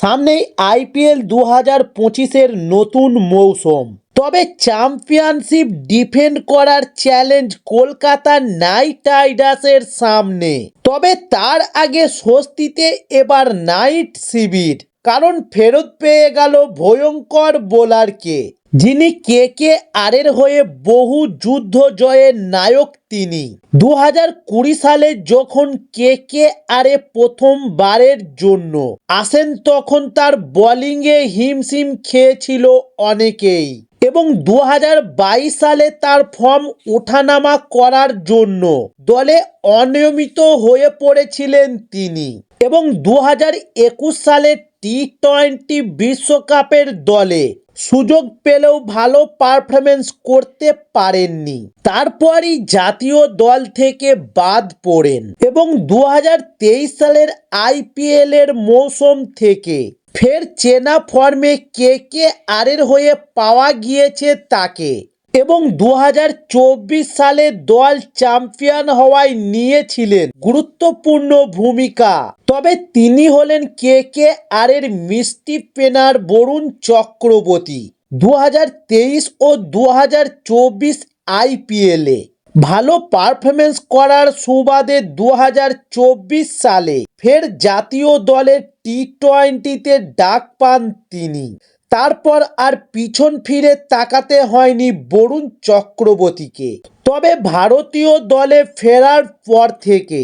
সামনেই আইপিএল 2025-এর নতুন মৌসুম। তবে চ্যাম্পিয়নশিপ ডিফেন্ড করার চ্যালেঞ্জ কলকাতা নাইট রাইডার্সের সামনে। তবে তার আগে স্বস্তিতে এবার নাইট শিবির, কারণ ফেরত পেয়ে গেল ভয়ঙ্কর বোলারকে, যিনি কেকেআরের হয়ে বহু যুদ্ধ জয়ের নায়ক। তিনি 2020 সালে যখন কেকেআরে প্রথমবারের জন্য আসেন, তখন তার বোলিংয়ে হিমশিম খেয়েছিল অনেকেই, এবং 2022 সালে তার ফর্ম ওঠানামা করার জন্য দলে অনিয়মিত হয়ে পড়েছিলেন তিনি, এবং 2021 সালে টি-20 বিশ্বকাপের দলে সুযোগ পেলেও ভালো পারফরমেন্স করতে পারেননি। তারপরই জাতীয় দল থেকে বাদ পড়েন, এবং 2023 সালের আইপিএলের মৌসুম থেকে ফের চেনা ফর্মে কেকেআরের হয়ে পাওয়া গিয়েছে তাকে, এবং 2024 সালে দল চ্যাম্পিয়ন হওয়ায় নিয়েছিলেন গুরুত্বপূর্ণ ভূমিকা। তবে তিনি হলেন কেকেআরের মিষ্টি স্পিনার বরুণ চক্রবর্তী। 2023 ও 2024 আইপিএলে ভালো পারফরমেন্স করার সুবাদে 2024 সালে ফের জাতীয় দলের টি-20তে ডাক পান তিনি। তারপর আর পিছন ফিরে তাকাতে হয়নি বরুণ চক্রবর্তীকে। তবে ভারতীয় দলে ফেরার পর থেকে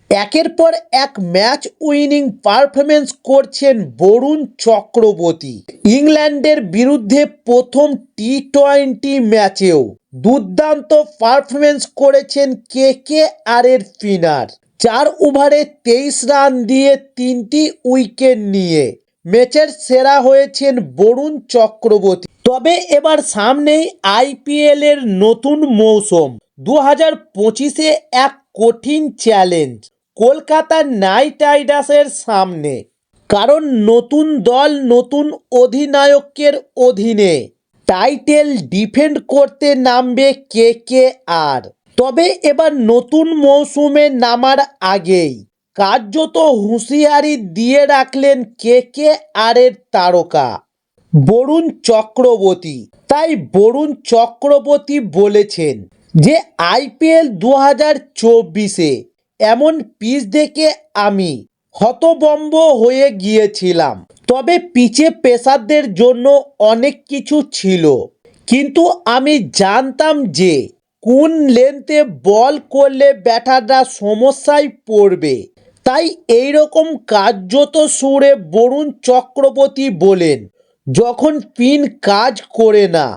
একের পর এক ম্যাচ উইনিং পারফরমেন্স করছেন বরুণ চক্রবর্তী। ইংল্যান্ডের বিরুদ্ধে প্রথম টি-20 ম্যাচেও দুর্দান্ত পারফরমেন্স করেছেন কেকেআরের স্পিনার। 4 ওভারে 23 রান দিয়ে 3টি উইকেট নিয়ে ম্যাচের সেরা হয়েছেন বরুণ চক্রবর্তী। তবে এবার সামনেই আইপিএলের নতুন মৌসুম। 2025-এ এক কঠিন চ্যালেঞ্জ কলকাতা নাইট রাইডার্সের সামনে, কারণ নতুন দল নতুন অধিনায়কের অধীনে টাইটেল ডিফেন্ড করতে নামবে কেকেআর। তবে এবার নতুন মৌসুমে নামার আগেই কার্যত হুঁশিয়ারি দিয়ে রাখলেন কেকেআরের তারকা বরুণ চক্রবর্তী। তাই বরুণ চক্রবর্তী বলেছেন যে আইপিএল 2024-এ এমন পিচ দেখে আমি হতভম্ব হয়ে গিয়েছিলাম। তবে পিচে পেসারদের জন্য অনেক কিছু ছিল, কিন্তু আমি জানতাম যে কোন লেন্থে বল করলে ব্যাটাররা সমস্যায় পড়বে। তাই এইরকম কার্যত সুরে বরুণ চক্রবর্তী বলেন, যখন স্পিন কাজ করে না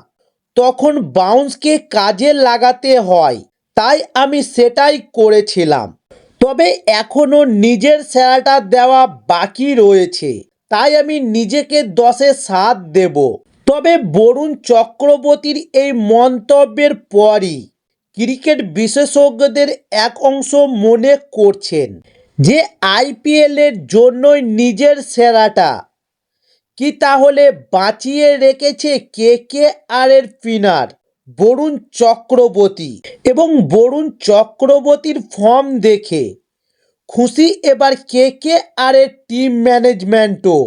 তখন বাউন্সকে কাজে লাগাতে হয়, তাই আমি সেটাই করেছিলাম। তবে এখনও নিজের সেরাটা দেওয়া বাকি রয়েছে, তাই আমি নিজেকে 10-এ 7 দেব। তবে বরুণ চক্রবর্তীর এই মন্তব্যের পরই ক্রিকেট বিশেষজ্ঞদের এক অংশ মনে করছেন যে আইপিএলের জন্যই নিজের সেরাটা কি তাহলে বাঁচিয়ে রেখেছে কেকেআরের স্পিনার বরুণ চক্রবর্তী। এবং বরুণ চক্রবর্তীর ফর্ম দেখে খুশি এবার কেকেআরের টিম ম্যানেজমেন্টও।